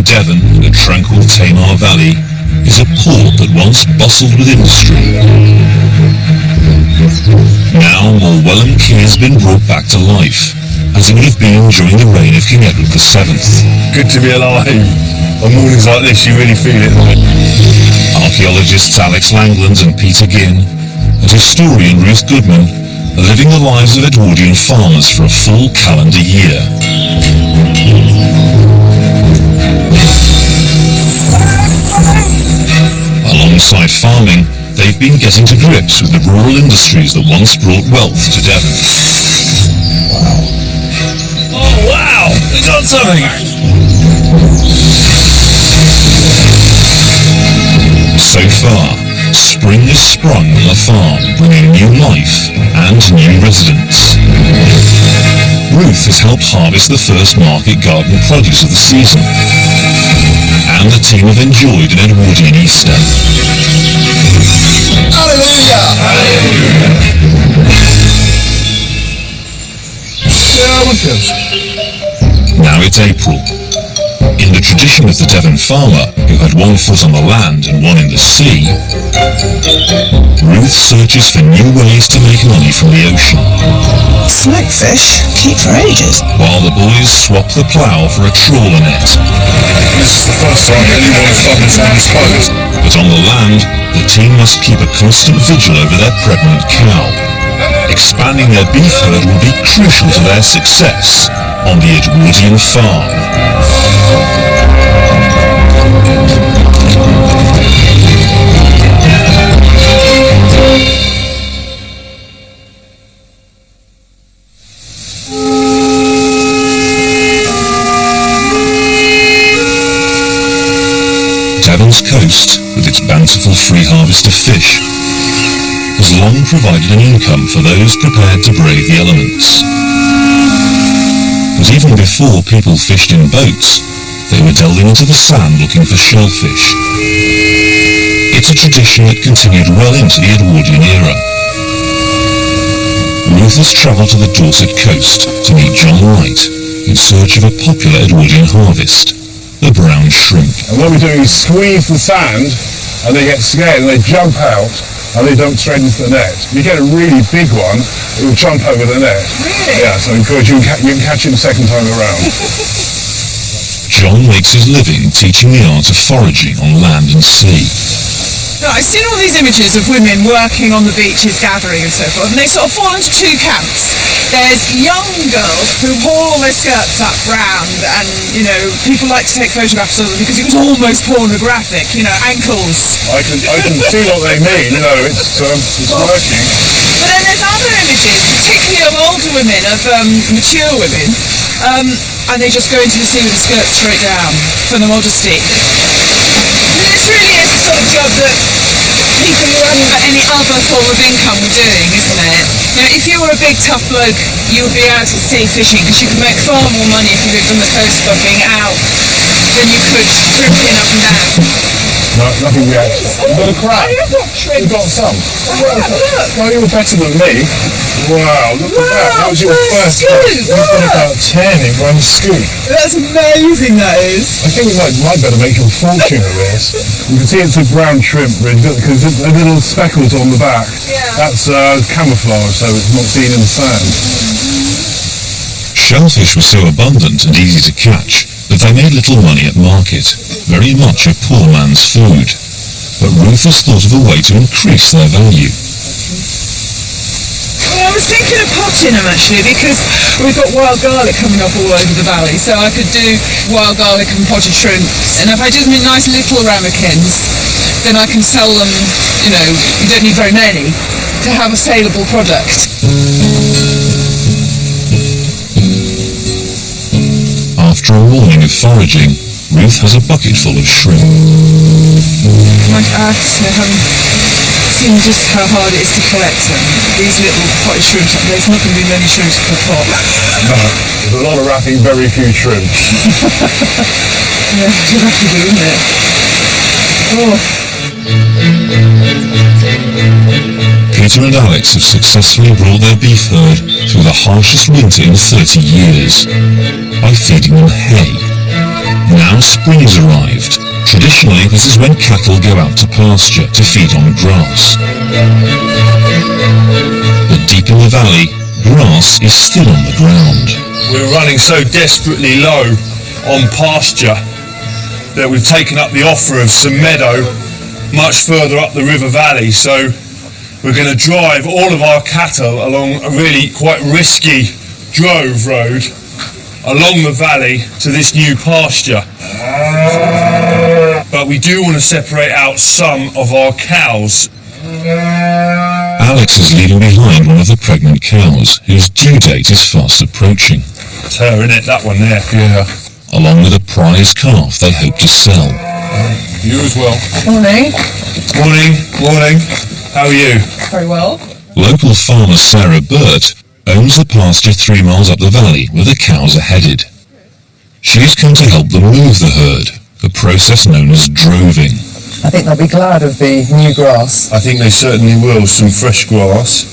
in Devon, in the tranquil Tamar Valley, is a port that once bustled with industry. Now Morwellum Quay has been brought back to life, as it would have been during the reign of King Edward VII. Good to be alive. On mornings like this, you really feel it. Archaeologists Alex Langland and Peter Ginn, and historian Ruth Goodman, are living the lives of Edwardian farmers for a full calendar year. Alongside farming, they've been getting to grips with the rural industries that once brought wealth to Devon. Wow. Oh wow, we got something! So far, spring has sprung on the farm, bringing new life and new residents. Ruth has helped harvest the first market garden produce of the season, and the team have enjoyed an Edwardian Easter. Hallelujah! Now it's April. In the tradition of the Devon farmer, who had one foot on the land and one in the sea, Ruth searches for new ways to make money from the ocean. Smoke fish keep for ages. While the boys swap the plough for a trawler net. This is the first time anyone's done this unexposed. But on the land, the team must keep a constant vigil over their pregnant cow. Expanding their beef herd will be crucial to their success on the Edwardian farm. Devon's coast, with its bountiful free harvest of fish, has long provided an income for those prepared to brave the elements. But even before people fished in boats, they were delving into the sand looking for shellfish. It's a tradition that continued well into the Edwardian era. Ruth has travelled to the Dorset coast to meet John Wright in search of a popular Edwardian harvest, the brown shrimp. And what we're doing is squeeze the sand, and they get scared and they jump out, and they dump straight into the net. If you get a really big one, it will jump over the net. Really? Yeah, so you can catch him second time around. John makes his living teaching the art of foraging on land and sea. No, I've seen all these images of women working on the beaches, gathering and so forth, and they sort of fall into two camps. There's young girls who haul all their skirts up round, and, you know, people like to take photographs of them because it was almost pornographic, you know, ankles. I can see what they mean, you know, it's working. But then there's other images, particularly of older women, of mature women, and they just go into the sea with the skirts straight down for the modesty. This really is the sort of job that people who haven't got any other form of income were doing, isn't it? You know, if you were a big tough bloke, you would be out at sea fishing because you could make far more money if you lived on the coast by being out than you could crimping up and down. No, nothing yet. You've got a crab. You've got some. Oh, you were better than me. Wow, look at that. That was your first scoop. You've got about 10 in one scoop. That's amazing, that is. I think we might better make your fortune of this. You can see it's a brown shrimp, because the little speckles on the back. Yeah. That's camouflage, so it's not seen in the sand. Shellfish were so abundant and easy to catch that they made little money at market, very much a poor man's food. But Ruth has thought of a way to increase their value. Well, I was thinking of potting them actually, because we've got wild garlic coming up all over the valley, so I could do wild garlic and potted shrimps. And if I do them in nice little ramekins, then I can sell them, you know, you don't need very many, to have a saleable product. After a morning of foraging, Ruth has a bucket full of shrimp. I have to say, having seen just how hard it is to collect them, these little potted shrimps, there's not going to be many shrimps per pot. No, there's a lot of wrapping, very few shrimp. Yeah, you have to do, isn't it? Oh. Peter and Alex have successfully brought their beef herd through the harshest winter in 30 years by feeding them hay. Now before spring has arrived. Traditionally, this is when cattle go out to pasture to feed on grass. But deep in the valley, grass is still on the ground. We're running so desperately low on pasture that we've taken up the offer of some meadow much further up the river valley. So we're going to drive all of our cattle along a really quite risky drove road along the valley to this new pasture. But we do want to separate out some of our cows. Alex is leaving behind one of the pregnant cows, whose due date is fast approaching. It's her, isn't it? That one there. Yeah. Along with a prize calf they hope to sell. You as well. Morning. Morning, morning. How are you? Very well. Local farmer Sarah Burt owns the pasture 3 miles up the valley where the cows are headed. She's come to help them move the herd, a process known as droving. I think they'll be glad of the new grass. I think they certainly will. Some fresh grass.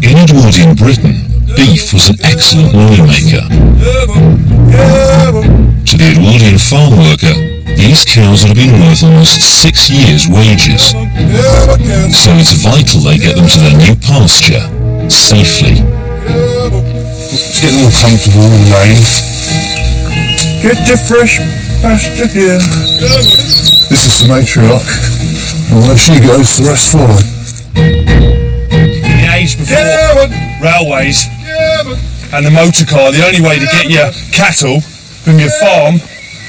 In Edwardian Britain, beef was an excellent money maker. To the Edwardian farm worker, these cows would have been worth almost 6 years' wages. So it's vital they get them to their new pasture safely. Let's get them all comfortable in the lane. Get the fresh pasture here. This is the matriarch. And where she goes, the rest follow. In the age before railways and the motor car, the only way to get your cattle from your farm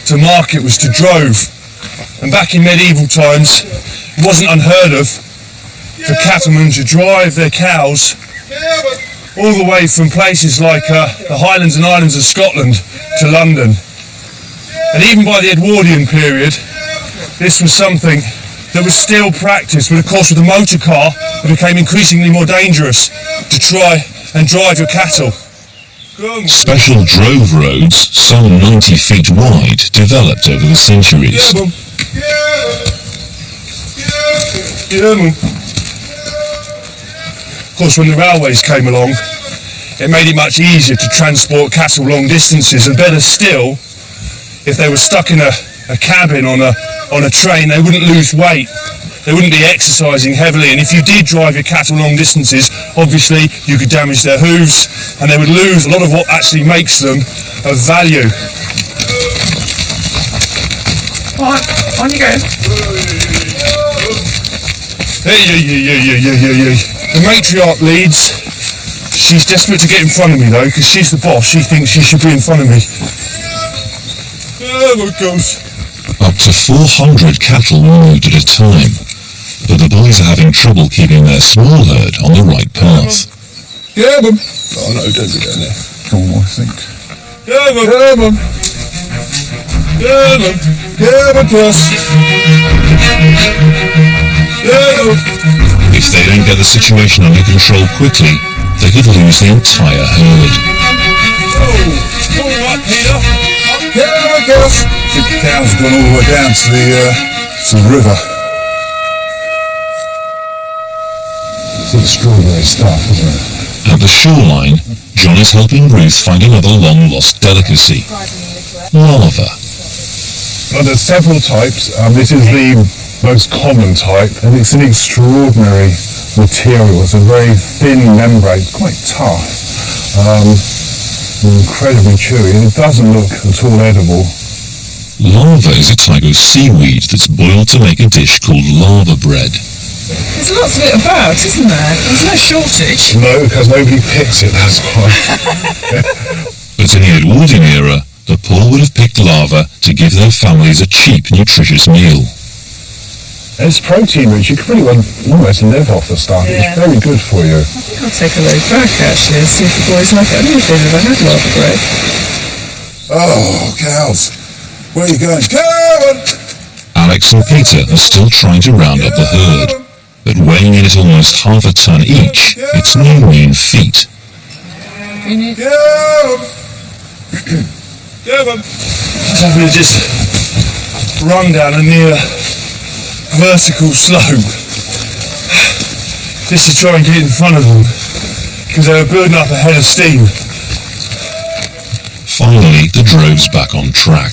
to market was to drove. And back in medieval times, it wasn't unheard of for cattlemen to drive their cows all the way from places like the Highlands and Islands of Scotland to London. And even by the Edwardian period, this was something that was still practiced, but of course with the motor car, it became increasingly more dangerous to try and drive your cattle. Special drove roads, some 90 feet wide, developed over the centuries. Of course, when the railways came along, it made it much easier to transport cattle long distances, and better still, if they were stuck in a cabin on a train, they wouldn't lose weight. They wouldn't be exercising heavily, and if you did drive your cattle long distances, obviously you could damage their hooves, and they would lose a lot of what actually makes them of value. Right, on you go. The matriarch leads. She's desperate to get in front of me though, because she's the boss. She thinks she should be in front of me. There it goes. Up to 400 cattle were moved at a time, but the boys are having trouble keeping their small herd on the right path. Get them. Oh no, don't be down there. Come on, I think. Get them. Get them. Get them, boss. If they don't get the situation under control quickly, they could lose the entire herd. Oh, all right, Peter. Get them, boss. The cow's gone all the way down to the river. It's all strawberry stuff, isn't it? At the shoreline, John is helping Ruth find another long-lost delicacy, lava. Well, there's several types. This is the most common type, and it's an extraordinary material. It's a very thin membrane, quite tough, incredibly chewy, and it doesn't look at all edible. Lava is a type of seaweed that's boiled to make a dish called lava bread. There's lots of it about, isn't there? There's no shortage. No, because nobody picks it, that's why. But in the Edwardian era, the poor would have picked lava to give their families a cheap, nutritious meal. It's protein rich. You can pretty well almost live off the stuff. Yeah. It's very good for you. I think I'll take a load back actually and see if the boys like it. I don't know if they've ever had lava bread. Oh, cows. Where are you going? Cow! Alex and Peter are still trying to round up the herd, but weighing in at almost half a ton each, it's no mean feat. Just having to just run down a near vertical slope just to try and get in front of them because they were building up a head of steam. Finally, the drove's back on track.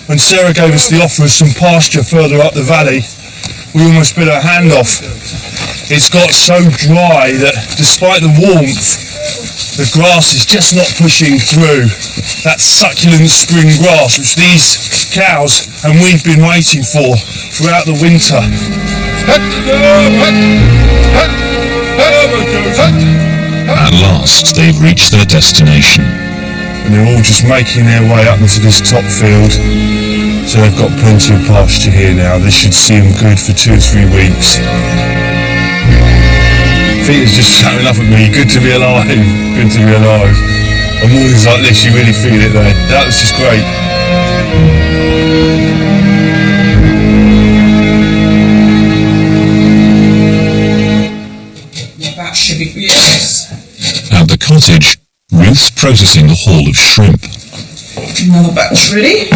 When Sarah gave us the offer of some pasture further up the valley, we almost bit our hand off. It's got so dry that despite the warmth, the grass is just not pushing through. That succulent spring grass which these cows and we've been waiting for throughout the winter. At last, they've reached their destination. And they're all just making their way up into this top field. So they've got plenty of pasture here now. This should see them good for 2 or 3 weeks. Peter's just shouting up at me, good to be alive, good to be alive. On mornings like this, you really feel it there. That was just great. That should be, yes. At the cottage, Ruth's processing the haul of shrimp. Another batch ready.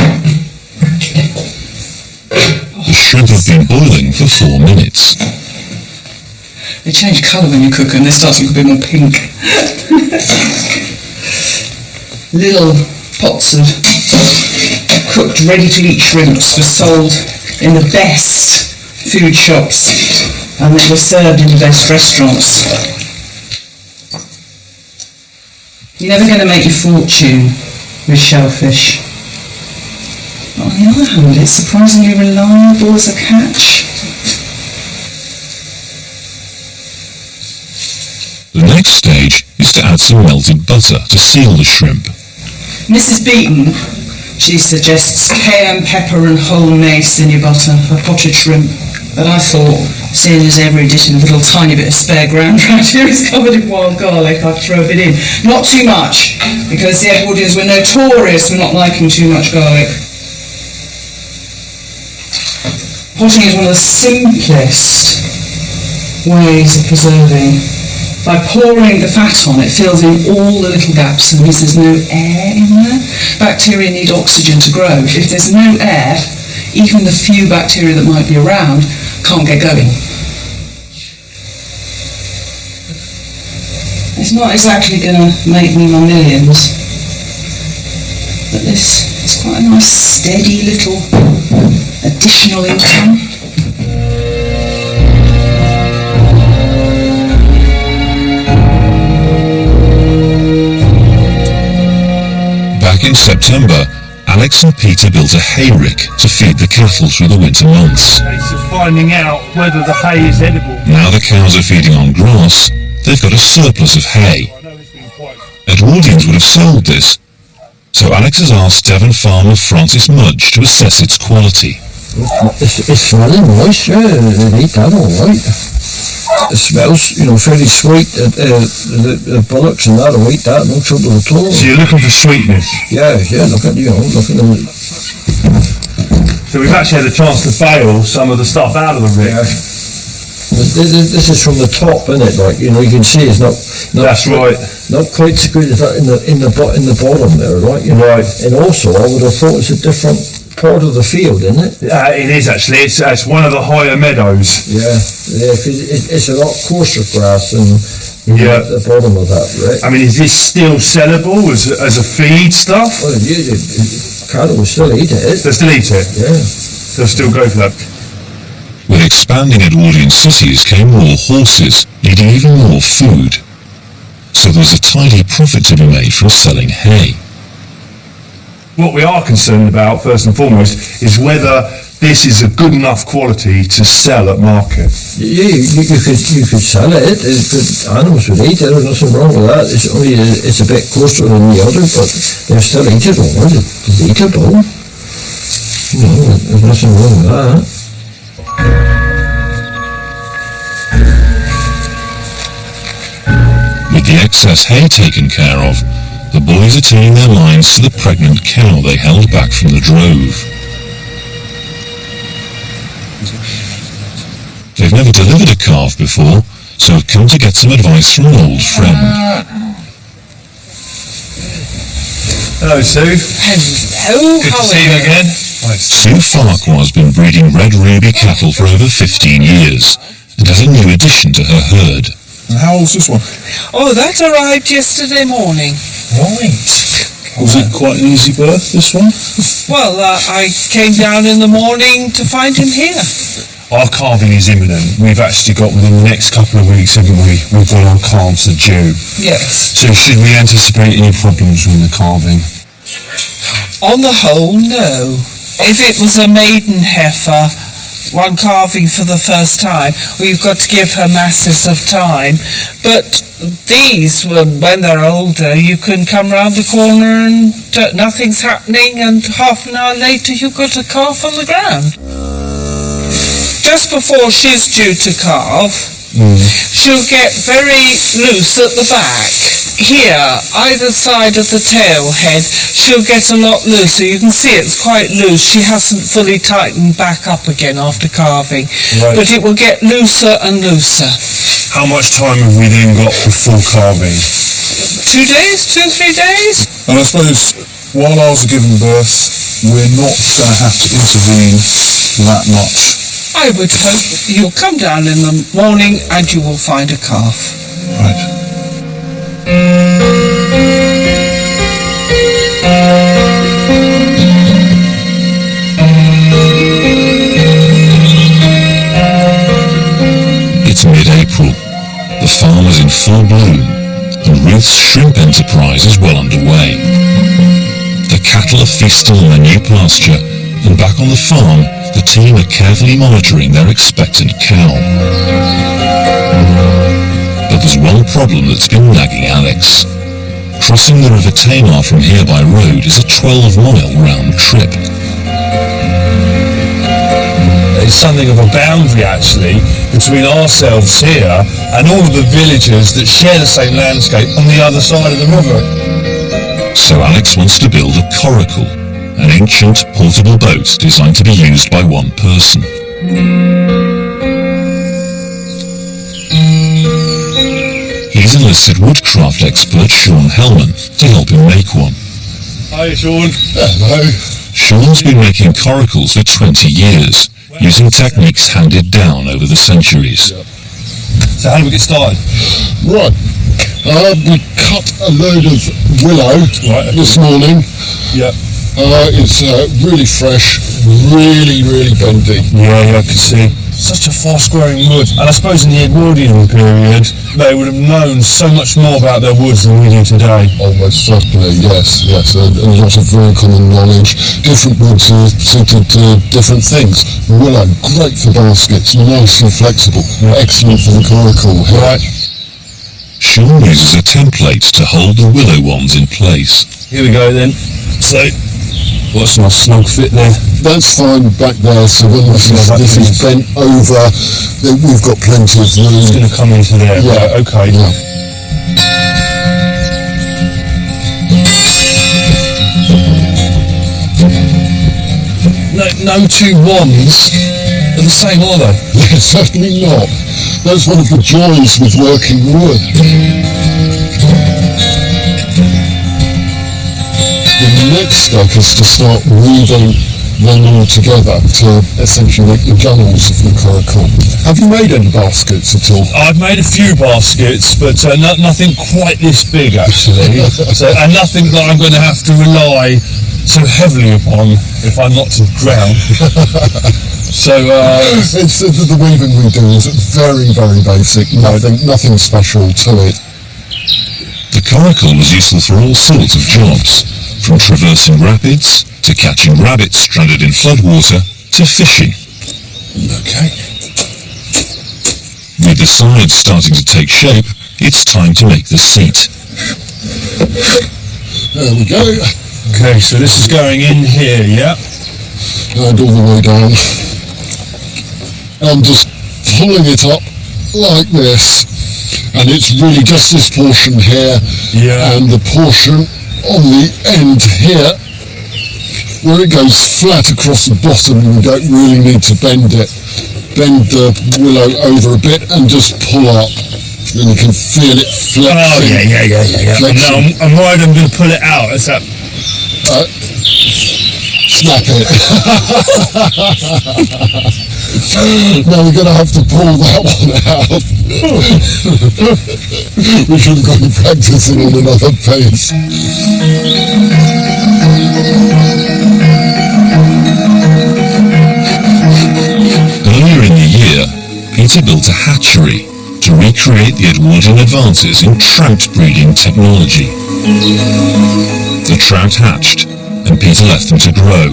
The shrimp have been boiling for 4 minutes. They change colour when you cook them, they start to look a bit more pink. Little pots of cooked, ready-to-eat shrimps were sold in the best food shops and they were served in the best restaurants. You're never going to make your fortune with shellfish. But on the other hand, it's surprisingly reliable as a catch. The next stage is to add some melted butter to seal the shrimp. Mrs. Beaton, she suggests cayenne pepper and whole mace in your butter for potted shrimp. But I thought, seeing as every dish in a little tiny bit of spare ground right here is covered in wild garlic, I'd throw a bit in. Not too much, because the Edwardians were notorious for not liking too much garlic. Potting is one of the simplest ways of preserving. By pouring the fat on, it fills in all the little gaps and means there's no air in there. Bacteria need oxygen to grow. If there's no air, even the few bacteria that might be around can't get going. It's not exactly going to make me my millions, but this is quite a nice steady little additional income. In September, Alex and Peter built a hayrick to feed the cattle through the winter months. Case of finding out whether the hay is edible. Now the cows are feeding on grass, they've got a surplus of hay. Edwardians would have sold this, so Alex has asked Devon farmer Francis Mudge to assess its quality. It's smelling nice, yeah, they eat that all right. It smells, fairly sweet. The bullocks and that will eat that, no trouble at all. So you're looking for sweetness? Yeah, look at them. So we've actually had a chance to bale some of the stuff out of the rick. Yeah. This is from the top, isn't it? Like, you can see it's not That's right. Not quite so good as that in the bottom there, right? Right. And also, I would have thought it's a different part of the field, isn't it? It is actually. It's one of the higher meadows. Yeah, because it's a lot coarser grass than at the bottom of that, right? I mean, is this still sellable as a feed stuff? Well, cattle will still eat it. They'll still eat it? Yeah. They'll still go for that. With expanding Edwardian cities came more horses, needing even more food. So there was a tidy profit to be made from selling hay. What we are concerned about, first and foremost, is whether this is a good enough quality to sell at market. Yeah, you could sell it. Animals would eat it. There's nothing wrong with that. It's only it's a bit coarser than the other, but they're still eatable. It's eatable. There's nothing wrong with that. With the excess hay taken care of, the boys are turning their minds to the pregnant cow they held back from the drove. They've never delivered a calf before, so have come to get some advice from an old friend. Hello, Sue. Hello, Good to see you again. Sue Farquhar has been breeding red ruby cattle for over 15 years and has a new addition to her herd. And how old's this one? Oh, that arrived yesterday morning. Right. Was it quite an easy birth, this one? Well, I came down in the morning to find him here. Our calving is imminent. We've actually got, within the next couple of weeks, haven't we? We've got our calves are due. Yes. So should we anticipate any problems with the calving? On the whole, no. If it was a maiden heifer, one calving for the first time, we've got to give her masses of time. But these, when they're older, you can come round the corner and nothing's happening, and half an hour later you've got a calf on the ground. Just before she's due to calve, she'll get very loose at the back. Here, either side of the tail head, she'll get a lot looser. You can see it's quite loose. She hasn't fully tightened back up again after calving. Right. But it will get looser and looser. How much time have we then got before calving? 2 days? 2 or 3 days? And I suppose while ours are giving birth, we're not going to have to intervene that much. I would hope you'll come down in the morning and you will find a calf. Right. It's mid-April. The farm is in full bloom, and Ruth's shrimp enterprise is well underway. The cattle are feasting on their new pasture, and back on the farm, the team are carefully monitoring their expectant cow. But there's one problem that's been nagging Alex. Crossing the River Tamar from here by road is a 12-mile round trip. It's something of a boundary, actually, between ourselves here and all of the villagers that share the same landscape on the other side of the river. So Alex wants to build a coracle, an ancient portable boat designed to be used by one person. He's enlisted woodcraft expert Sean Hellman to help him make one. Hi, Sean. Hello. Sean's been making coracles for 20 years, using techniques handed down over the centuries. So how do we get started? Right, we cut a load of willow this morning. Yeah. It's really fresh, really bendy. Yeah, I can see. Such a fast-growing wood. And I suppose in the Edwardian period, they would have known so much more about their woods than we do today. Almost certainly, yes. A lot of very common knowledge. Different woods are suited to different things. Willow, great for baskets, nice and flexible, excellent for the coracle here. Right. Sean uses a template to hold the willow wands in place. Here we go then. So, what's my snug fit there? That's fine back there, so when this is bent over, then we've got plenty of room. It's going to come into there. Yeah. Right, okay. Yeah. No two wands are the same, are they? Yeah, certainly not. That's one of the joys with working wood. The next step is to start weaving them all together to essentially make the gunnels of the coracle. Have you made any baskets at all? I've made a few baskets, but nothing quite this big, actually. And nothing that I'm going to have to rely so heavily upon if I'm not to drown. So, it's the weaving we do is very basic. Nothing special to it. The coracle was useful for all sorts of jobs, from traversing rapids, to catching rabbits stranded in floodwater, to fishing. Okay. With the sides starting to take shape, it's time to make the seat. There we go. okay, so this is going in here, yeah? And all the way down. I'm just pulling it up like this. And it's really just this portion here and the portion on the end here where it goes flat across the bottom and we don't really need to bend it. Bend the willow over a bit and just pull up. And you can feel it flexing. Oh, yeah. Flexing. I'm worried I'm going to pull it out. Is that... Snap it. Now we're going to have to pull that one out. We should have gone practicing on another pace. Earlier in the year, Peter built a hatchery to recreate the Edwardian advances in trout breeding technology. The trout hatched, and Peter left them to grow.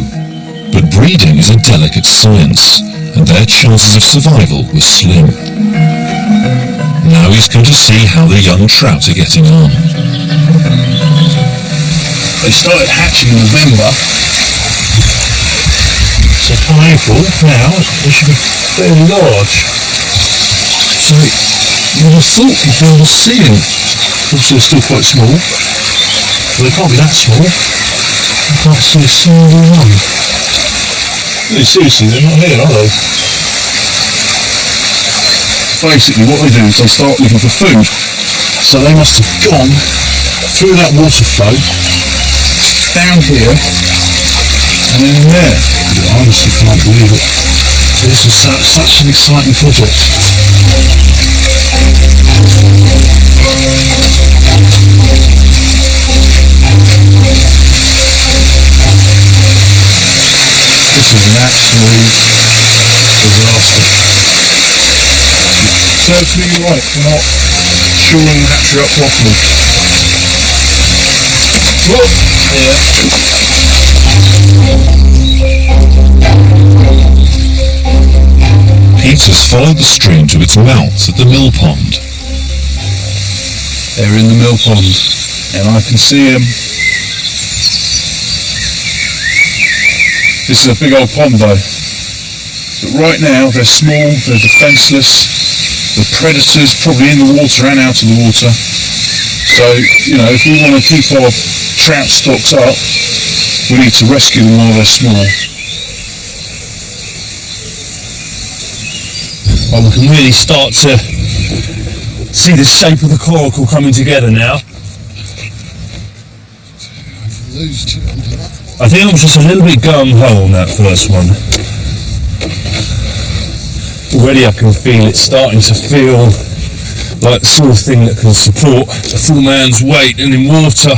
But breeding is a delicate science, and their chances of survival were slim. Now he's come to see how the young trout are getting on. They started hatching in November. So come April, now they should be fairly large. So you would have thought you'd be able to see them. Obviously they're still quite small. But they can't be that small. I can't see a single one. Really, seriously, they're not here, are they? Basically what they do is they start looking for food. So they must have gone through that water flow, down here, and then in there. I honestly can't believe it. This is such an exciting project. This is an absolute disaster. So you're right, we're not shoring the hatchery up properly. Whoa! Peter's followed the stream to its mouth at the mill pond. They're in the mill pond, and I can see them. This is a big old pond though. But right now they're small, they're defenceless. The predators probably in the water and out of the water. So, you know, if we want to keep our trout stocks up, we need to rescue them while they're small. Well, we can really start to see the shape of the coracle coming together now. I think I was just a little bit gung-ho on that first one. Already I can feel it starting to feel like the sort of thing that can support a full man's weight and in water.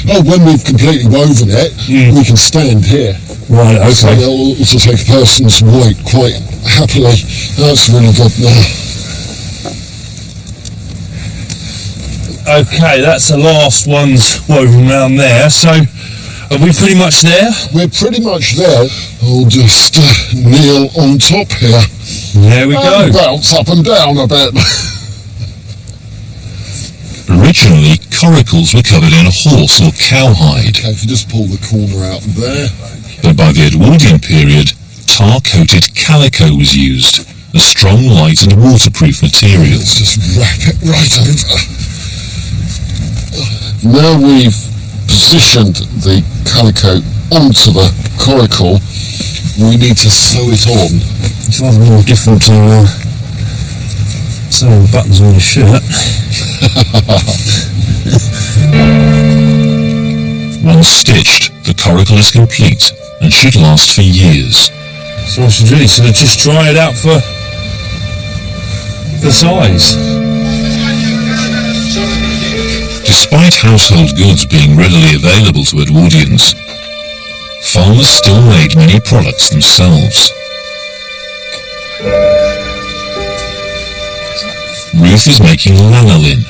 Oh, when we've completely woven it, we can stand here. Right, okay. So they'll also take a person's weight quite happily. That's really good now. Okay, that's the last one's woven round there, so are we pretty much there? We're pretty much there. I'll just kneel on top here. There we go. Bounce up and down a bit. Originally, coracles were covered in a horse or cowhide, Okay, if you just pull the corner out there. but by the Edwardian period, tar-coated calico was used, a strong, light and waterproof material. Let's just wrap it right over. Now we've positioned the calico onto the coracle, we need to sew it on. It's rather more different to sewing buttons on your shirt. Once stitched, the coracle is complete and should last for years. So I should really sort of just dry it out for size. Despite household goods being readily available to Edwardians, farmers still made many products themselves. Ruth is making lanolin,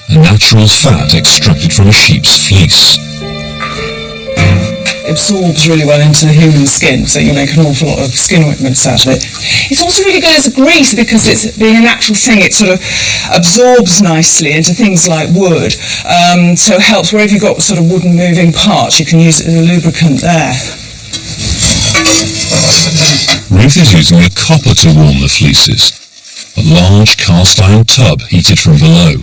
a natural fat extracted from a sheep's fleece. It absorbs really well into the human skin, so you make an awful lot of skin ointments out of it. It's also really good as a grease because it's being a natural thing. It sort of absorbs nicely into things like wood, so it helps wherever you've got sort of wooden moving parts. You can use it as a lubricant there. Ruth is using a copper to warm the fleeces, a large cast iron tub heated from below.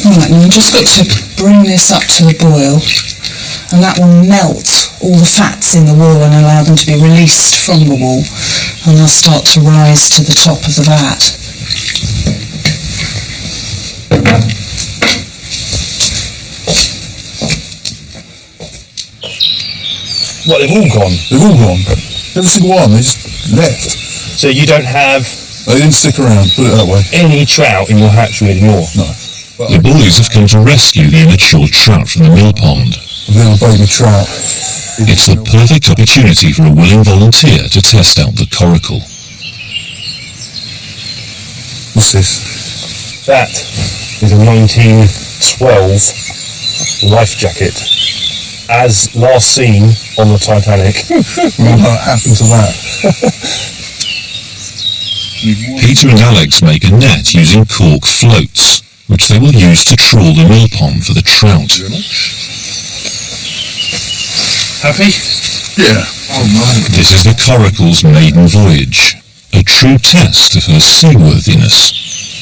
Right, now I've just got to bring this up to a boil, and that will melt all the fats in the wool and allow them to be released from the wool, and they'll start to rise to the top of the vat. What, they've all gone? They've all gone. Every single one, they just left. So you don't have They didn't stick around, put it that way. any trout in your hatchery anymore? No. The boys have come to rescue the immature trout from the mill pond. Little baby trout. It's the perfect opportunity for a willing volunteer to test out the coracle. What's this? That is a 1912 life jacket, as last seen on the Titanic. What happened to that? Peter and Alex make a net using cork floats, which they will use to trawl the mill pond for the trout. Happy? Yeah. Oh, man. This is the coracle's maiden voyage, a true test of her seaworthiness.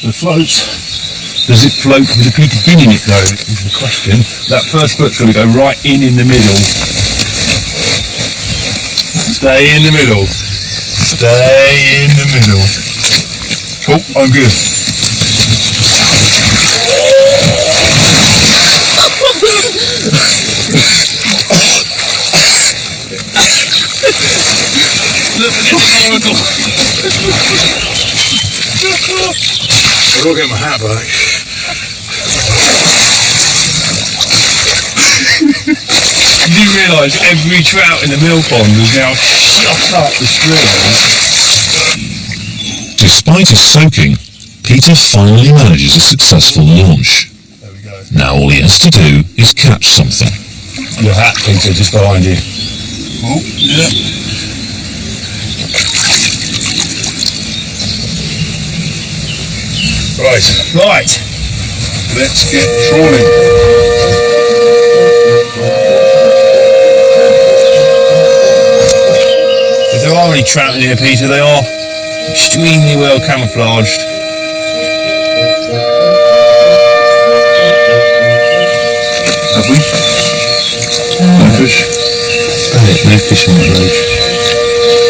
The floats. Does it float with a Peter fin in it though, is the question. That first foot's going to go right in the middle. Stay in the middle. Stay in the middle. Oh, I'm good. Look at this coracle. I've got to get my hat back. You do realise every trout in the mill pond is now shot up the stream. Despite his soaking, Peter finally manages a successful launch. There we go. Now all he has to do is catch something. Your hat, Peter, just behind you. Oh, yeah. Right. Let's get trawling. If there are any trout in here, Peter, they are extremely well camouflaged. Have we? No fish? No fish on the road.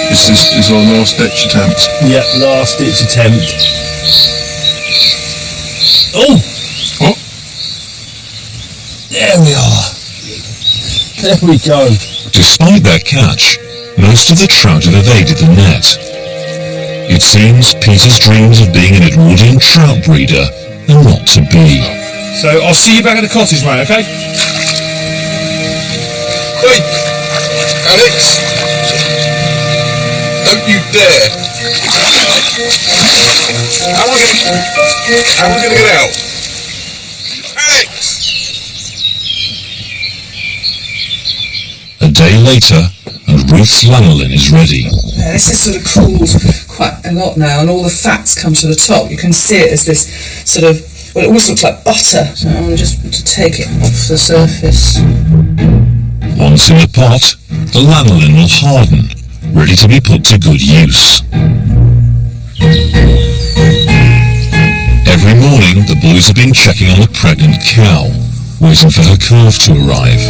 This is our last ditch attempt. Yeah, last ditch attempt. Oh! What? There we are. There we go. Despite their catch, most of the trout have evaded the net. It seems Peter's dreams of being an Edwardian trout breeder are not to be. So I'll see you back at the cottage, mate, okay? Hey! Alex! Don't you dare! How are we gonna get out? Alex! A day later, and Ruth's lanolin is ready. This is sort of cooled quite a lot now, and all the fats come to the top. You can see it as this sort of, well, it almost looks like butter. So I'm just to take it off the surface. Once in the pot, the lanolin will harden, ready to be put to good use. Every morning, the boys have been checking on the pregnant cow, waiting for her calf to arrive.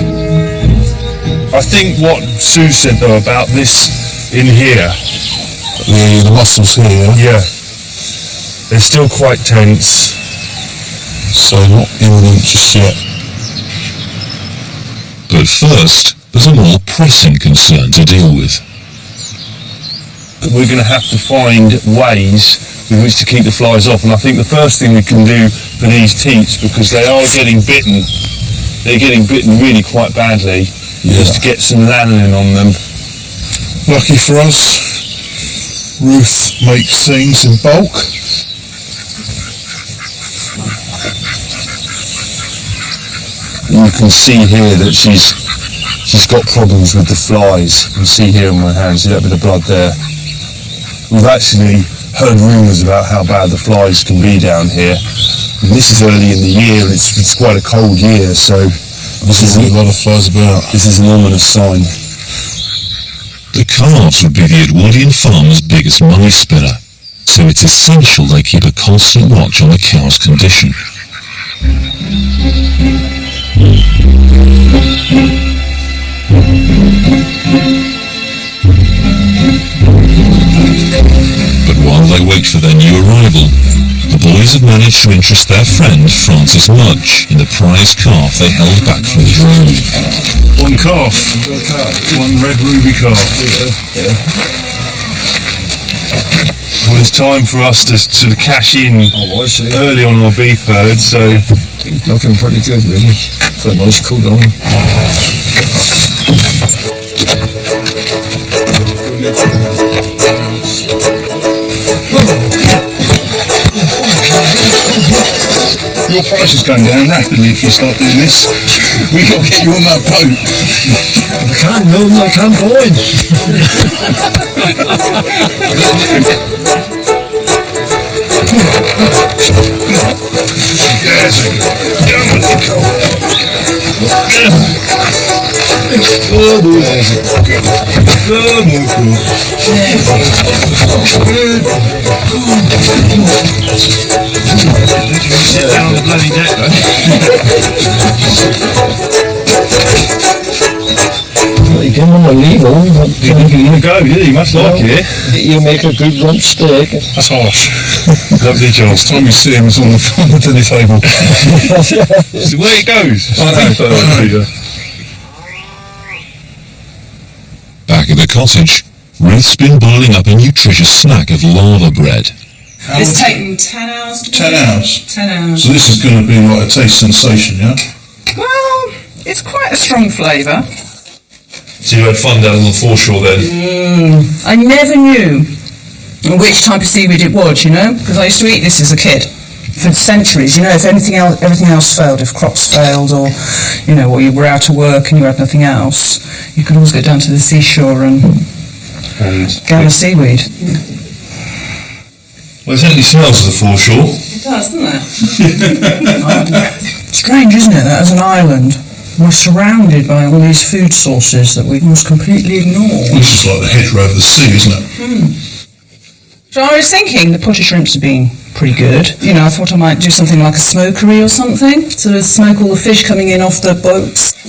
I think what Sue said though about this in here, The muscles here, yeah, they're still quite tense. so not imminent just yet. But first, there's a more pressing concern to deal with. We're going to have to find ways with which to keep the flies off, and I think the first thing we can do for these teats, because they are getting bitten, they're getting bitten really quite badly, is to get some lanolin on them. Lucky for us, Ruth makes things in bulk. And you can see here that she's got problems with the flies. You can see here on my hand, see that bit of blood there. We've actually heard rumours about how bad the flies can be down here. And this is early in the year, and it's quite a cold year, so this is a lot of flies about. This is an ominous sign. The calves would be the Edwardian farmer's biggest money spinner, so it's essential they keep a constant watch on the cow's condition. But while while they wait for their new arrival, the boys have managed to interest their friend Francis Mudge in the prize calf they held back from the drone. One calf. One red ruby calf. Well, it's time for us to sort of cash in early on our beef herd, so... He's looking pretty good, really. Got a nice coat on. Your price is going down rapidly if you start doing this. We got to get you on that boat. I can't move, I can't board. Yes. Oh, boy, there's it. Sit down on the bloody deck, though. He didn't want to leave home, but He didn't want to go, did he? He must like it. you make a good rump steak. That's harsh. Lovely job. It's time you see him on the dinner table. So where it goes. Back at the cottage, Ruth's been boiling up a nutritious snack of lava bread. It's taken 10 hours to 10 hours. 10 hours. So this is going to be like a taste sensation, yeah? Well, it's quite a strong flavour. So you had fun down on the foreshore then? I never knew which type of seaweed it was, you know, because I used to eat this as a kid for centuries. You know, if everything else failed, if crops failed, or you know, or you were out of work and you had nothing else, you could always go down to the seashore and gather seaweed. Well, it certainly smells of the foreshore. It does, doesn't it? Strange, isn't it, that as an island we're surrounded by all these food sources that we must completely ignore. This is like the hedgerow of the sea, isn't it? So I was thinking the potted shrimps have been pretty good. You know, I thought I might do something like a smokery or something, sort of smoke all the fish coming in off the boats.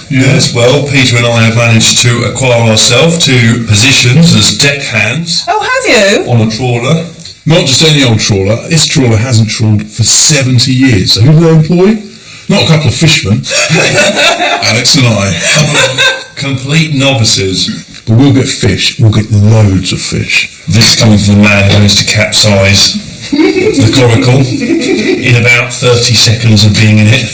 Yes, well, Peter and I have managed to acquire ourselves 2 positions as deckhands Oh, have you? on a trawler. Not just any old trawler. This trawler hasn't trawled for 70 years. So who will employ? Not a couple of fishermen. Alex and I. Complete novices. But we'll get fish. We'll get loads of fish. This coming from the man who managed to capsize the coracle in about 30 seconds of being in it.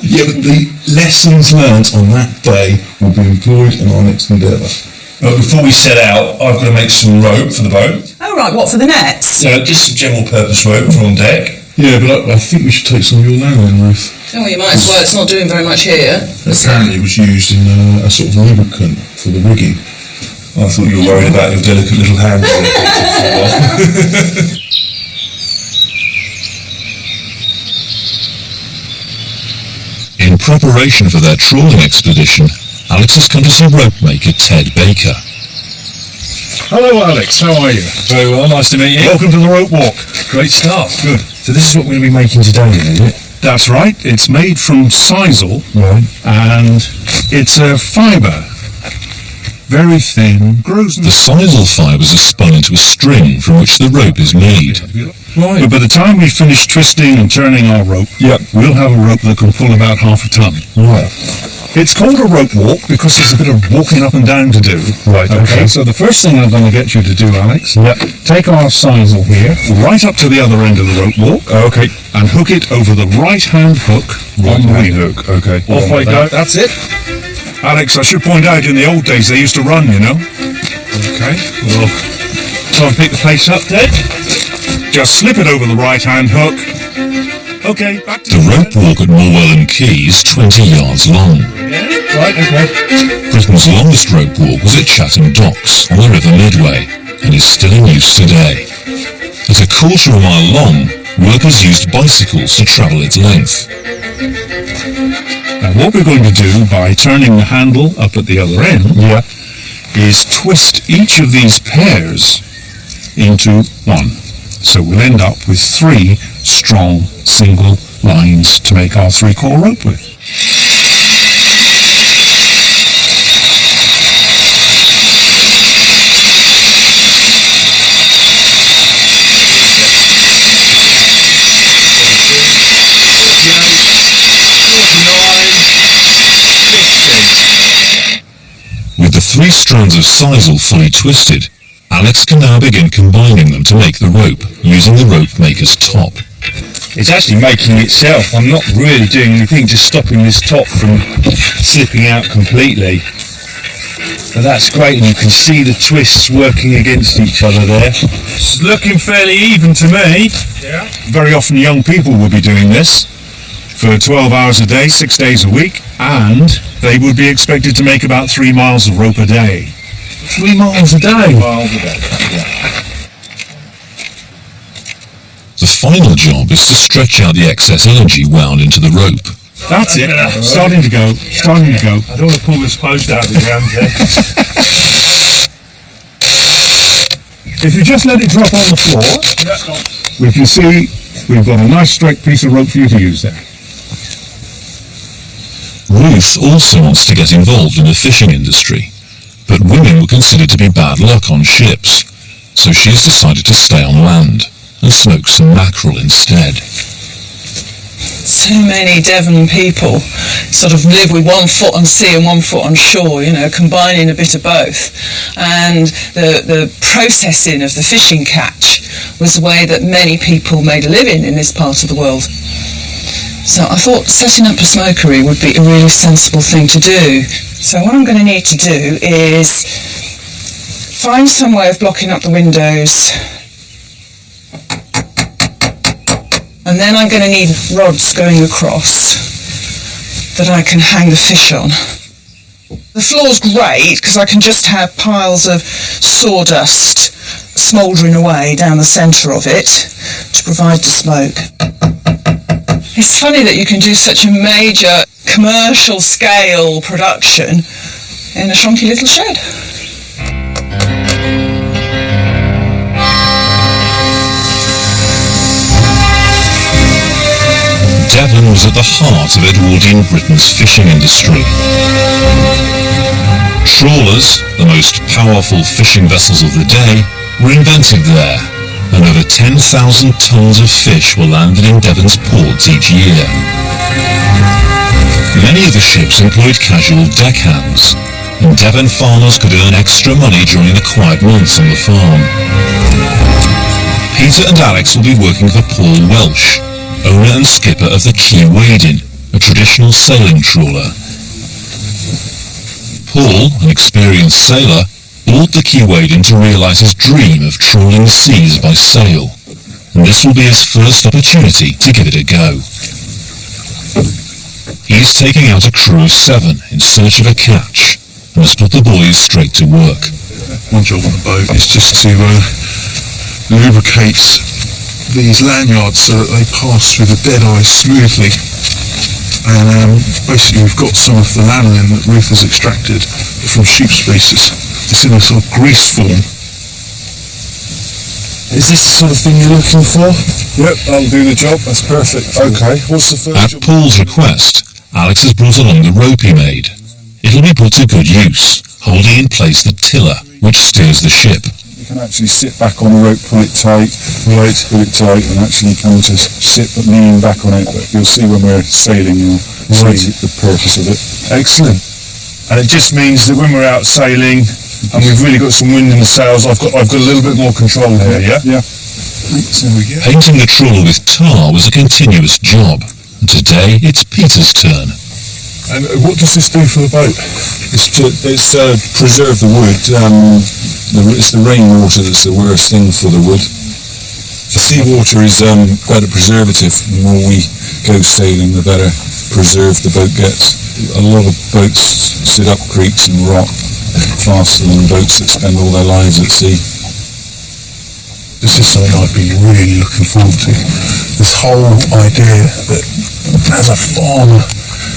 Yeah, but the lessons learnt on that day will be employed in our next endeavour. But before we set out, I've got to make some rope for the boat. Oh, right, what, for the nets? Just some general purpose rope for on deck. Yeah, but I think we should take some of your land then, Ruth. Oh, you might as well. It's not doing very much here. Apparently it was used in a sort of lubricant for the rigging. I thought you were worried about your delicate little hands. In preparation for their trawling expedition, Alex has come to see rope maker Ted Baker. Hello, Alex. How are you? Very well, nice to meet you. Welcome to the rope walk. Great stuff. Good. So this is what we're going to be making today, is it? That's right. It's made from sisal, Right. and it's a fibre. Very thin. Grows in The sisal fibres are spun into a string from which the rope is made. Right. But by the time we finish twisting and turning our rope, we'll have a rope that can pull about half a ton. Right. It's called a rope walk because there's a bit of walking up and down to do. Right, okay. So the first thing I'm going to get you to do, Alex, take our sisal here, right up to the other end of the rope walk. Okay. And hook it over the right-hand hook on the wheel hook. Okay. Off I go. That's it. Alex, I should point out, in the old days they used to run, you know. Okay. Well, try and pick the pace up, Ted. Just slip it over the right-hand hook. Okay, back to The rope walk at Morwell Quay is 20 yards long. Right, okay. Britain's longest rope walk was at Chatham Docks on the River Medway and is still in use today. At a quarter of a mile long, workers used bicycles to travel its length. Now what we're going to do by turning the handle up at the other end is twist each of these pairs into one. So we'll end up with 3 strong single lines to make our 3-core rope with. strands of sisal fully twisted, Alex can now begin combining them to make the rope, using the rope maker's top. It's actually making itself. I'm not really doing anything, just stopping this top from slipping out completely. But that's great, and you can see the twists working against each other there. It's looking fairly even to me. Yeah. Very often young people will be doing this for 12 hours a day, 6 days a week, and they would be expected to make about 3 miles of rope a day. 3 miles a day? 3 miles a day, yeah. The final job is to stretch out the excess energy wound into the rope. That's it. Starting to go. Starting to go. I don't want to pull this post out of the ground yet. If you just let it drop on the floor, we can see we've got a nice straight piece of rope for you to use there. Ruth also wants to get involved in the fishing industry, but women were considered to be bad luck on ships, so she has decided to stay on land and smoke some mackerel instead. So many Devon people sort of live with 1 foot on sea and 1 foot on shore, you know, combining a bit of both. And the processing of the fishing catch was the way that many people made a living in this part of the world. So I thought setting up a smokery would be a really sensible thing to do. So what I'm going to need to do is find some way of blocking up the windows. And then I'm going to need rods going across that I can hang the fish on. The floor's great because I can just have piles of sawdust smouldering away down the centre of it to provide the smoke. It's funny that you can do such a major commercial scale production in a shonky little shed. Devon was at the heart of Edwardian Britain's fishing industry. Trawlers, the most powerful fishing vessels of the day, were invented there, and over 10,000 tons of fish were landed in Devon's ports each year. Many of the ships employed casual deckhands, and Devon farmers could earn extra money during the quiet months on the farm. Peter and Alex will be working for Paul Welsh, owner and skipper of the Edwardian, a traditional sailing trawler. Paul, an experienced sailor, bought the Edwardian to realise his dream of trawling the seas by sail, and this will be his first opportunity to give it a go. He's taking out a crew of 7 in search of a catch, and has put the boys straight to work. My job on the boat is just to lubricate these lanyards so that they pass through the dead ice smoothly, and basically we've got some of the lanolin that Ruth has extracted from sheep's fleeces. It's in a sort of grease form. Is this the sort of thing you're looking for? Yep, I'll do the job. That's perfect. Okay, what's the first At job? Paul's request, Alex has brought along the rope he made. It'll be put to good use, holding in place the tiller, which steers the ship. You can actually sit back on the rope, pull it tight, pull it tight, and actually come to sit but lean back on it. But you'll see when we're sailing, you'll see the purpose of it. Excellent. And it just means that when we're out sailing and we've really got some wind in the sails, I've got a little bit more control here, yeah? Yeah. There we go. Painting the trawler with tar was a continuous job, and today it's Peter's turn. And what does this do for the boat? It's to preserve the wood. It's the rainwater that's the worst thing for the wood. The seawater is quite a preservative. The more we go sailing, the better preserved the boat gets. A lot of boats sit up creeks and rot faster than boats that spend all their lives at sea. This is something I've been really looking forward to. This whole idea that as a farmer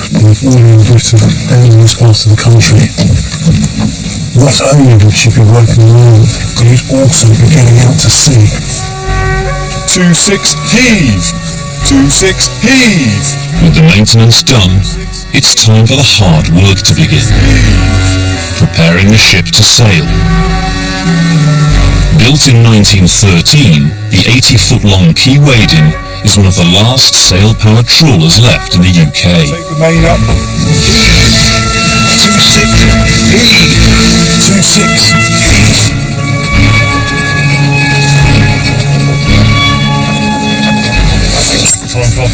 in northern Britain and in this part of the country, not only would you be working alone, but you'd also be getting out to sea. 2-6 heave! 2-6 heave! With the maintenance done, it's time for the hard work to begin. Preparing the ship to sail. Built in 1913, the 80-foot-long Edwardian is one of the last sail-powered trawlers left in the UK. Take the main up.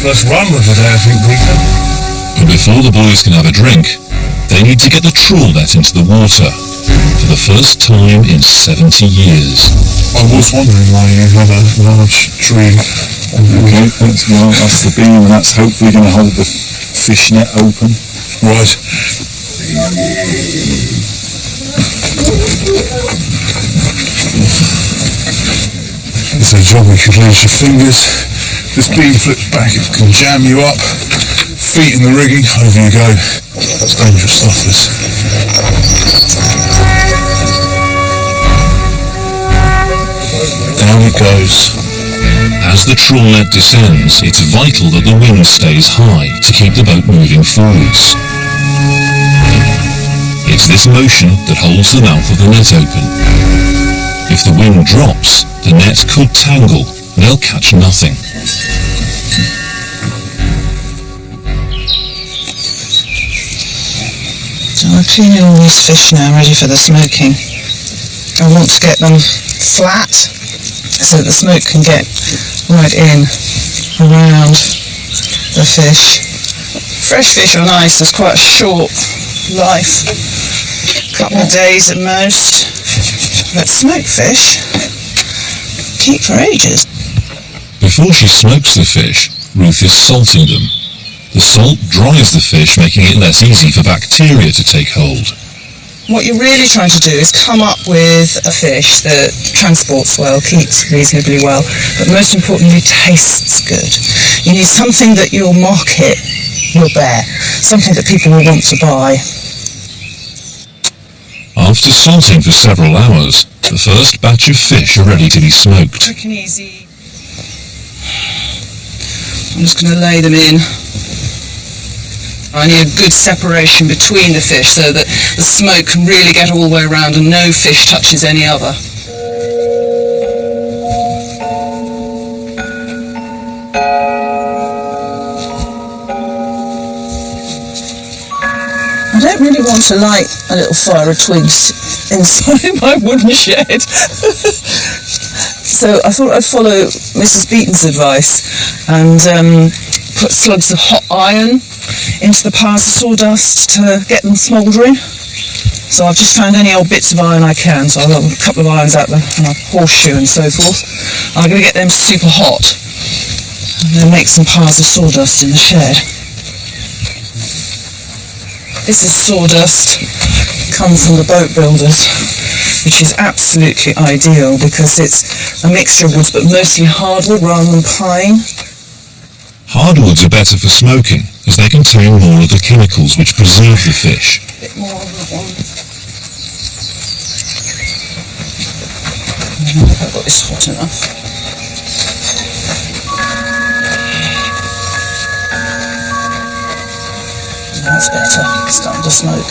Let's run with it, I think, Peter. But before the boys can have a drink, they need to get the trawl net into the water for the first time in 70 years. I was wondering why you had a large tree. Okay, that's the beam, and that's hopefully going to hold the fish net open. Right. Is there a job you could lose your fingers? This beam flips back, it can jam you up. Feet in the rigging, over you go. That's dangerous stuff, this. Down it goes. As the trawl net descends, it's vital that the wind stays high to keep the boat moving forwards. It's this motion that holds the mouth of the net open. If the wind drops, the net could tangle and they'll catch nothing. So I'm cleaning all these fish now, ready for the smoking. I want to get them flat so that the smoke can get right in around the fish. Fresh fish are nice, there's quite a short life, a couple of days at most, but smoked fish keep for ages. Before she smokes the fish, Ruth is salting them. The salt dries the fish, making it less easy for bacteria to take hold. What you're really trying to do is come up with a fish that transports well, keeps reasonably well, but most importantly tastes good. You need something that your market will bear, something that people will want to buy. After salting for several hours, the first batch of fish are ready to be smoked. Quick and easy. I'm just going to lay them in. I need a good separation between the fish so that the smoke can really get all the way around and no fish touches any other. I don't really want to light a little fire of twigs inside my wooden shed. So I thought I'd follow Mrs. Beaton's advice and put slugs of hot iron into the piles of sawdust to get them smouldering. So I've just found any old bits of iron I can, so I've got a couple of irons out there and a horseshoe and so forth. I'm going to get them super hot and then make some piles of sawdust in the shed. This is sawdust, comes from the boat builders, which is absolutely ideal because it's a mixture of woods, but mostly hardwood rather than pine. Hardwoods are better for smoking, as they contain more of the chemicals which preserve the fish. A bit more on that one. I don't know if I've got this hot enough. That's better, it's starting to smoke.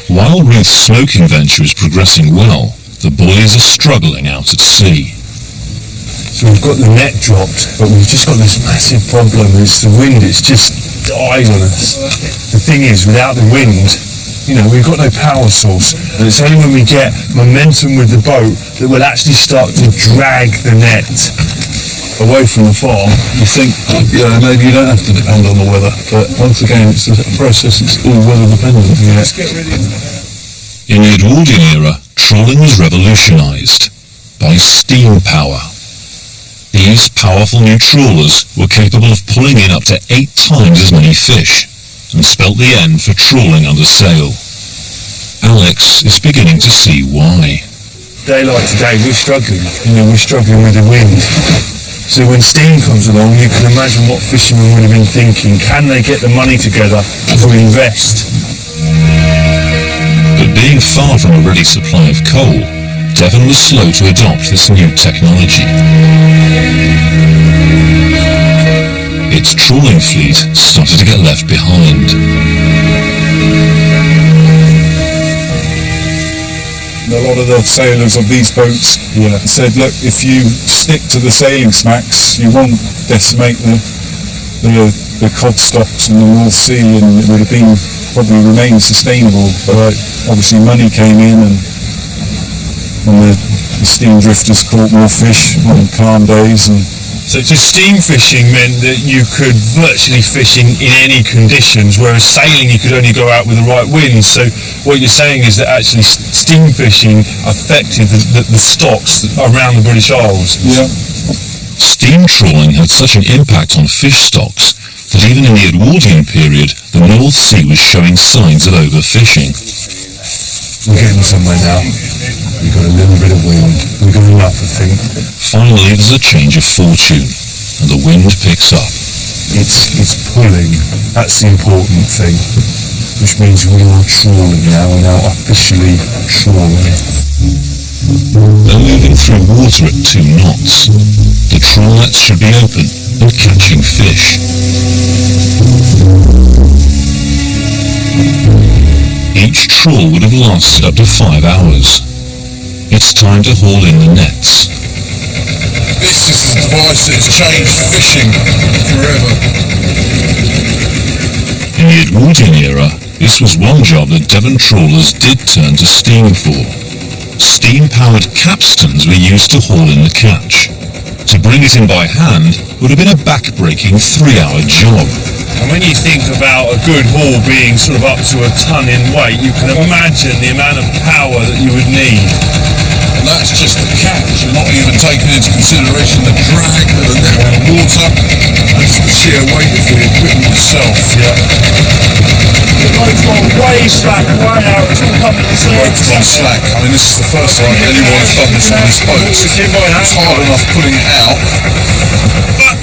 While Ruth's smoking venture is progressing well, the boys are struggling out at sea. So we've got the net dropped, but we've just got this massive problem. It's the wind, it's just died on us. The thing is, without the wind, you know, we've got no power source. And it's only when we get momentum with the boat that we'll actually start to drag the net away from the farm. You think, yeah, maybe you don't have to depend on the weather, but once again, it's a process, it's all weather dependent. Yeah. Let's get rid of that. In the Edwardian era, trawling was revolutionised by steam power. These powerful new trawlers were capable of pulling in up to 8 times as many fish, and spelt the end for trawling under sail. Alex is beginning to see why. Day like today, we're struggling. You know, we're struggling with the wind. So when steam comes along, you can imagine what fishermen would have been thinking. Can they get the money together to invest? But being far from a ready supply of coal, Devon was slow to adopt this new technology. Its trawling fleet started to get left behind. A lot of the sailors of these boats said, look, if you stick to the sailing smacks, you won't decimate the the cod stocks in the North Sea, and it would have been probably remained sustainable. But obviously money came in, and the steam drifters caught more fish on calm days. And so just steam fishing meant that you could virtually fish in any conditions, whereas sailing you could only go out with the right wind. So what you're saying is that actually steam fishing affected the stocks around the British Isles. yeah, Steam trawling had such an impact on fish stocks that even in the Edwardian period, the North Sea was showing signs of overfishing. We're getting somewhere now. We've got a little bit of wind. We've got enough, I think. Finally, there's a change of fortune, and the wind picks up. It's pulling. That's the important thing. Which means we are trawling now. We're now officially trawling. They're moving through water at 2 knots. The trawl nets should be open and catching fish. Each trawl would have lasted up to 5 hours. It's time to haul in the nets. This is the device that has changed fishing forever. In the Edwardian era, this was one job that Devon trawlers did turn to steam for. Steam-powered capstans were used to haul in the catch. To bring it in by hand would have been a back-breaking 3-hour job. And when you think about a good haul being sort of up to a ton in weight, you can imagine the amount of power that you would need. And that's just the catch. You're not even taking into consideration the drag of the net on the water. That's the sheer weight of the equipment itself. Yeah. Way slack, way out, it's all coming to Ropes on slack. I mean, this is the first time anyone's done this on this boat. It's hard enough putting it out. But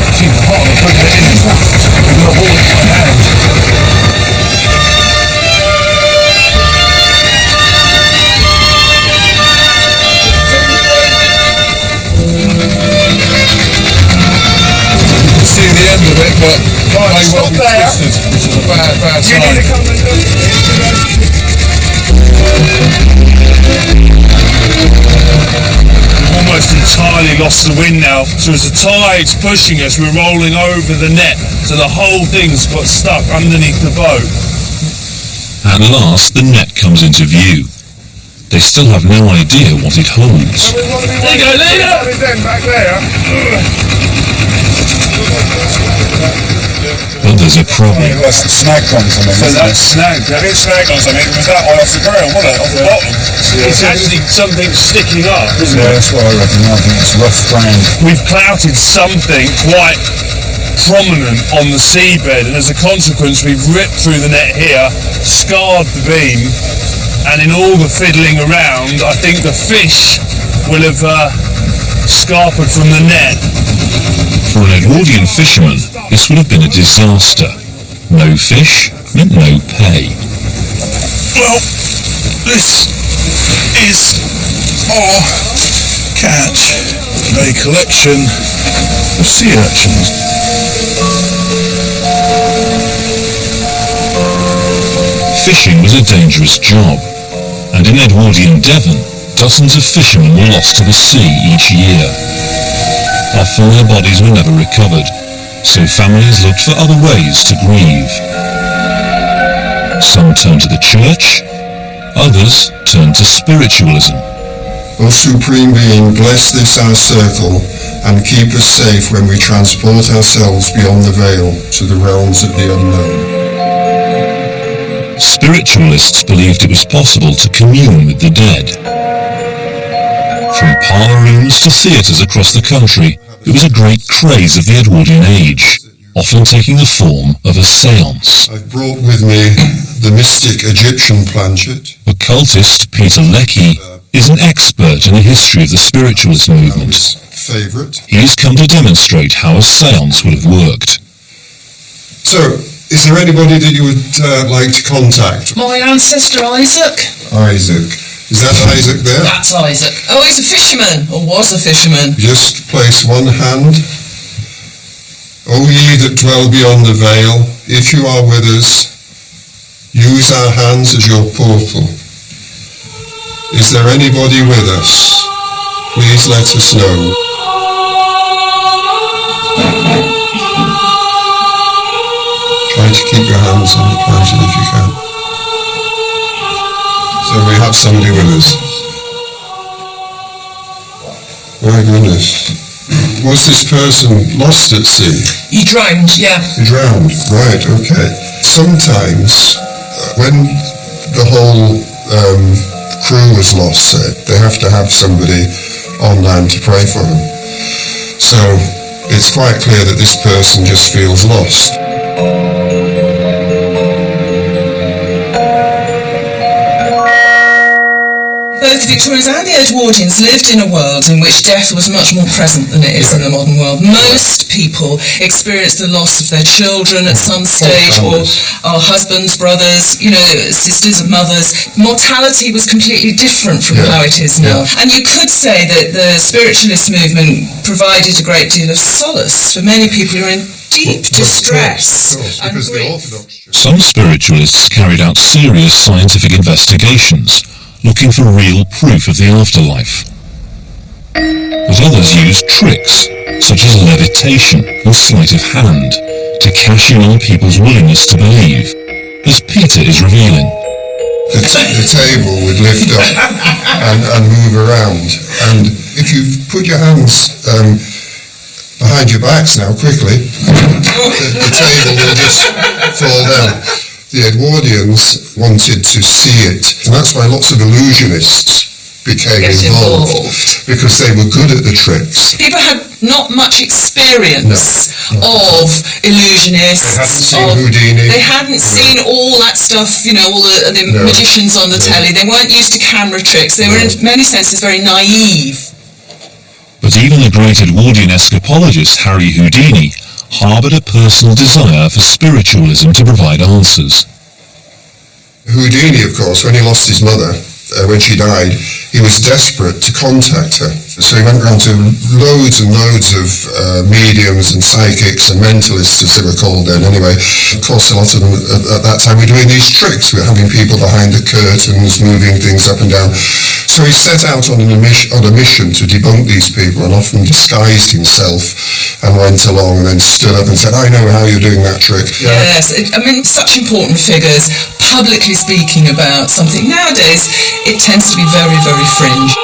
it's even harder putting it in. We've got to hold it by hand. See the end of it, but may well be twisted, which is a bad sign. We've almost entirely lost the wind now, so as the tide's pushing us, we're rolling over the net, so the whole thing's got stuck underneath the boat. At last, the net comes into view. They still have no idea what it holds. There you go, leader! Back there. But there's a problem. That's the snag on something. So that's snagged. If it's snagged on something, it was that one off the ground, wasn't it? Off the bottom. It's actually something sticking up, isn't it? That's what I reckon. I think it's rough ground. We've clouted something quite prominent on the seabed, and as a consequence we've ripped through the net here, scarred the beam, and in all the fiddling around I think the fish will have scarpered from the net. For an Edwardian fisherman, this would have been a disaster. No fish meant no pay. Well, this is our catch, a collection of sea urchins. Fishing was a dangerous job, and in Edwardian Devon, dozens of fishermen were lost to the sea each year. Often their bodies were never recovered, so families looked for other ways to grieve. Some turned to the church, others turned to spiritualism. O Supreme Being, bless this our circle, and keep us safe when we transport ourselves beyond the veil to the realms of the unknown. Spiritualists believed it was possible to commune with the dead. From parlour rooms to theatres across the country, it was a great craze of the Edwardian age, often taking the form of a séance. I've brought with me the mystic Egyptian planchet. Occultist Peter Leckie is an expert in the history of the spiritualist movement. Favourite. He has come to demonstrate how a séance would have worked. So, is there anybody that you would like to contact? My ancestor Isaac. Isaac. Is that Isaac there? That's Isaac. Oh, he's a fisherman, or was a fisherman. Just place one hand. O ye that dwell beyond the veil, if you are with us, use our hands as your portal. Is there anybody with us? Please let us know. to keep your hands on the planting if you can. So we have somebody with us. My goodness. Was this person lost at sea? He drowned, yeah. He drowned, right, okay. Sometimes, when the whole crew was lost, they have to have somebody on land to pray for them. So, it's quite clear that this person just feels lost. Both the Victorians and the Edwardians lived in a world in which death was much more present than it is in the modern world. Most people experience the loss of their children at some stage, or husbands, brothers, sisters and mothers. Mortality was completely different from how it is now. And you could say that the spiritualist movement provided a great deal of solace for many people who are in deep distress and grief. Some spiritualists carried out serious scientific investigations, looking for real proof of the afterlife. But others used tricks, such as levitation and sleight of hand, to cash in on people's willingness to believe, as Peter is revealing. The table would lift up and move around, and if you put your hands behind your backs now quickly, the table will just fall down. The Edwardians wanted to see it, and that's why lots of illusionists became involved, because they were good at the tricks. People had not much experience of illusionists. They hadn't seen Houdini. They hadn't seen all that stuff, all the magicians on the telly. They weren't used to camera tricks. They were in many senses very naive. But even the great Edwardian escapologist Harry Houdini harboured a personal desire for spiritualism to provide answers. Houdini, of course, when he lost his mother, when she died, he was desperate to contact her. So he went round to loads and loads of mediums and psychics and mentalists, as they were called then anyway. Of course, a lot of them at that time were doing these tricks. We were having people behind the curtains, moving things up and down. So he set out on a mission to debunk these people, and often disguised himself and went along and then stood up and said, I know how you're doing that trick. Yes, such important figures, publicly speaking about something. Nowadays, it tends to be very, very fringe.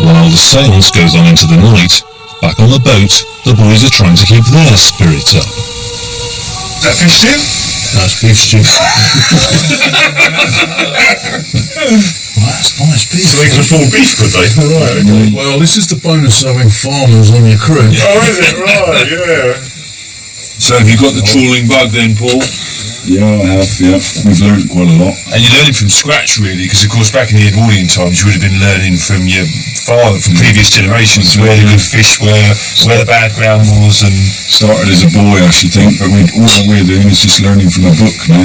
While the seance goes on into the night, back on the boat, the boys are trying to keep their spirits up. Is that fish stew? That's beef stew. That's nice beef. So they can afford beef, could they? Right, okay. Well, this is the bonus of having farmers on your crew. Oh, is it? Right, yeah. So have you got the trawling bug then, Paul? Yeah, I have, yeah. We've learned quite a lot. And you're learning from scratch, really, because, of course, back in the Edwardian times, you would have been learning from your father, from previous generations, where the good fish were, where the bad ground was, and... Started as a boy, I should think, but all that we're doing is just learning from a book now.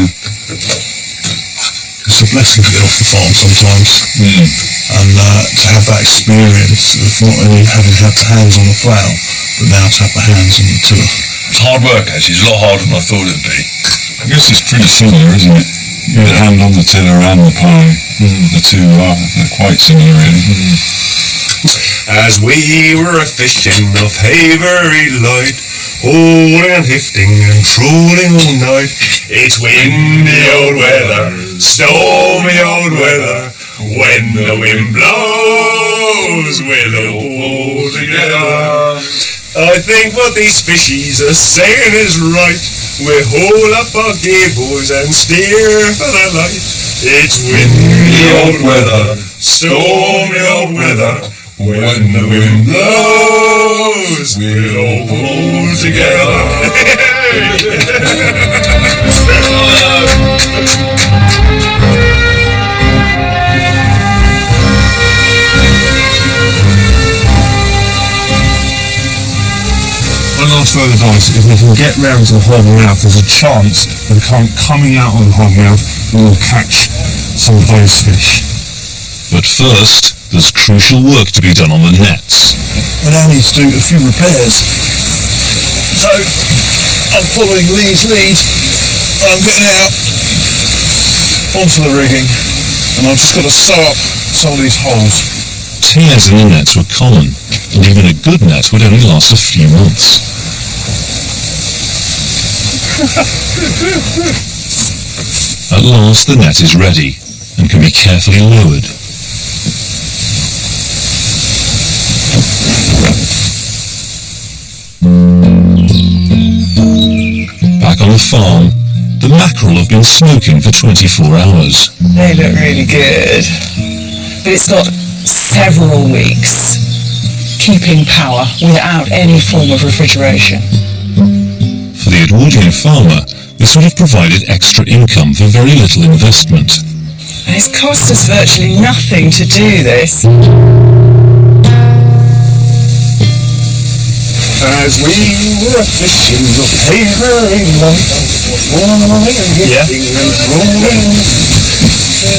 It's a blessing to get off the farm sometimes, and to have that experience of not only having had the hands on the plough, but now to have the hands on the tiller. It's hard work, actually. It's a lot harder than I thought it would be. I guess it's pretty similar, isn't it? The hand on the tiller and the plough. The two are quite similar, really. As we were a-fishing off Havery Light, holding and hifting and trolling all night, it's windy old weather, stormy old weather, when the wind blows, we'll all pull together. I think what these fishies are saying is right. We'll haul up our gear, boys, and steer for the light. It's windy old weather, stormy old weather, when the wind blows, we'll all pull together. One last roll of the dice, if we can get round to the hog mouth, there's a chance that the current coming out of the hog mouth will catch some of those fish. But first, there's crucial work to be done on the nets. I now need to do a few repairs. So, I'm following Lee's lead, I'm getting out onto the rigging, and I've just got to sew up some of these holes. Tears in the nets were common, and even a good net would only last a few months. At last the net is ready and can be carefully lowered. Back on the farm, the mackerel have been smoking for 24 hours. They look really good. But it's got several weeks keeping power without any form of refrigeration. For the Edwardian farmer, this would have provided extra income for very little investment. And it's cost us virtually nothing to do this. As we were fishing the pavery light,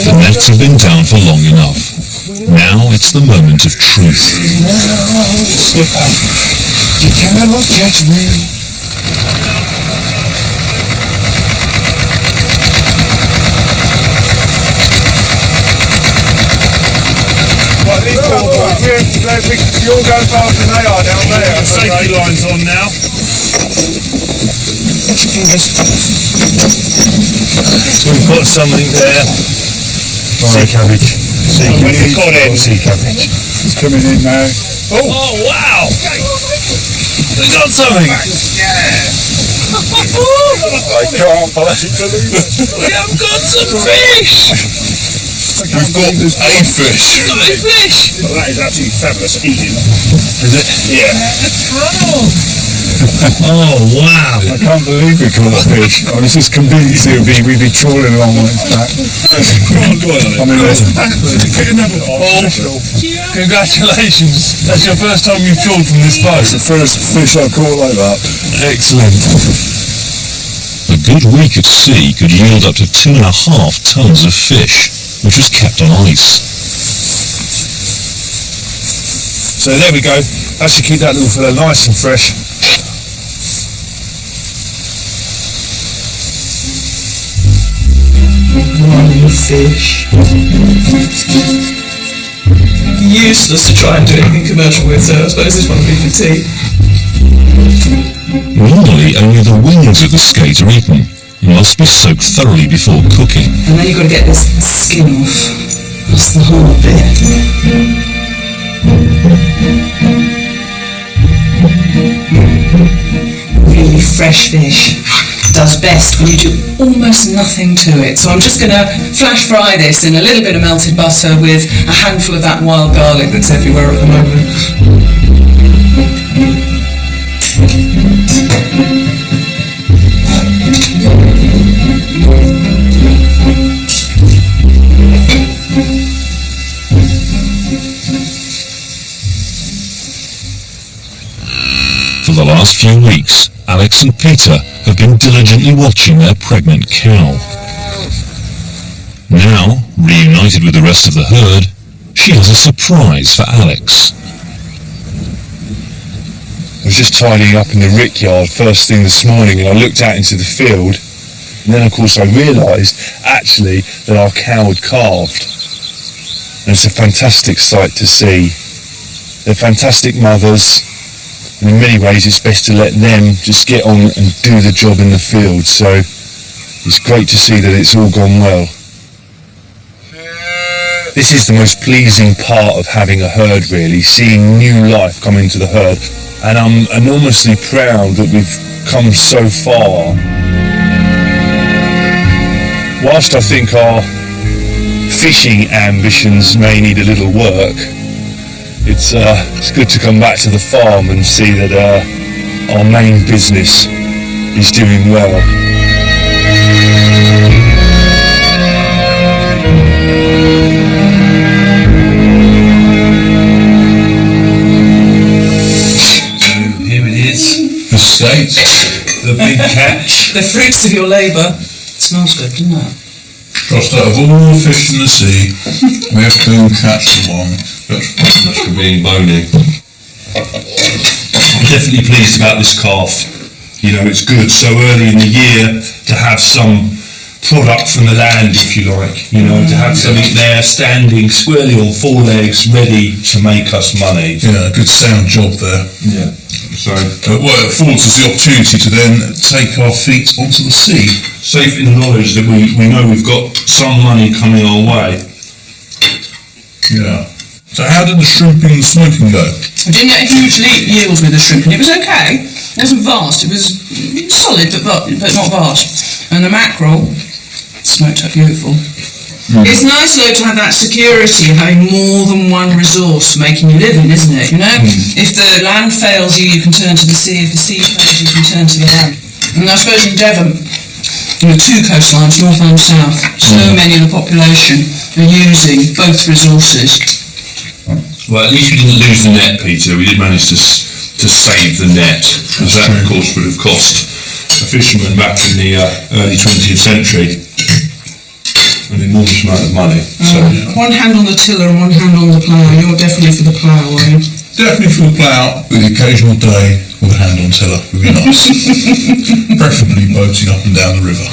The nets have been down for long enough. Now it's the moment of truth. Skipper, you cannot catch me. You're going faster than they are down there. The safety line's on now. So we've got something there. Sea cabbage. Sea cabbage. It's coming in now. Oh wow! We got something! I can't believe it. We have got some fish! We've got a fish. We've got a fish! Well, that is absolutely fabulous eating. Is it? Yeah. Oh wow! I can't believe we caught a fish. I was just convinced we'd be trawling along like that. I mean, Congratulations! That's your first time you've trawled from this boat. it's the first fish I've caught like that. Excellent. A good week at sea could yield up to 2.5 tons of fish, which was kept on ice. So there we go. That should keep that little fella nice and fresh. Fish. Useless to try and do anything commercial with, so I suppose this one will be for tea. Normally, only the wings of the skate are eaten and must be soaked thoroughly before cooking. And then you've got to get this skin off. That's the hard bit. Really fresh fish does best when you do almost nothing to it. So I'm just going to flash fry this in a little bit of melted butter with a handful of that wild garlic that's everywhere at the moment. For the last few weeks, Alex and Peter have been diligently watching their pregnant cow. Now, reunited with the rest of the herd, she has a surprise for Alex. I was just tidying up in the rick yard first thing this morning and I looked out into the field and then of course I realised actually that our cow had calved. And it's a fantastic sight to see. They're fantastic mothers. And in many ways it's best to let them just get on and do the job in the field, so it's great to see that it's all gone well. This is the most pleasing part of having a herd really, seeing new life come into the herd, and I'm enormously proud that we've come so far. Whilst I think our fishing ambitions may need a little work, it's good to come back to the farm and see that our main business is doing well. So here it is, the steak, the big catch. The fruits of your labour. It smells good, doesn't it? Crossed out of all the fish in the sea, we have to catch the one that's for being bony. I'm definitely pleased about this calf. You know, it's good so early in the year to have some product from the land, if you like, you know, to have something there standing squarely on four legs, ready to make us money. Yeah, a good sound job there. Yeah. So, well, it affords us the opportunity to then take our feet onto the sea. Safe in the knowledge that we know we've got some money coming our way. Yeah. So how did the shrimping and smoking go? We didn't get a huge yield with the shrimping. It was okay. It wasn't vast. It was solid, but not vast. And the mackerel smoked up beautiful. It's nice though to have that security of having more than one resource for making your living, isn't it? You know, if the land fails you, you can turn to the sea. If the sea fails you, can turn to the land. And I suppose in Devon, you know, two coastlines, north and south, so many of the population are using both resources. Well, at least we didn't lose the net, Peter. We did manage to save the net, because that, of course, would have cost a fisherman back in the early 20th century an enormous amount of money. So, one hand on the tiller and one hand on the plough. You're definitely for the plough, are you? Definitely for the plough, with the occasional day with a hand on tiller would be nice. Preferably boating up and down the river.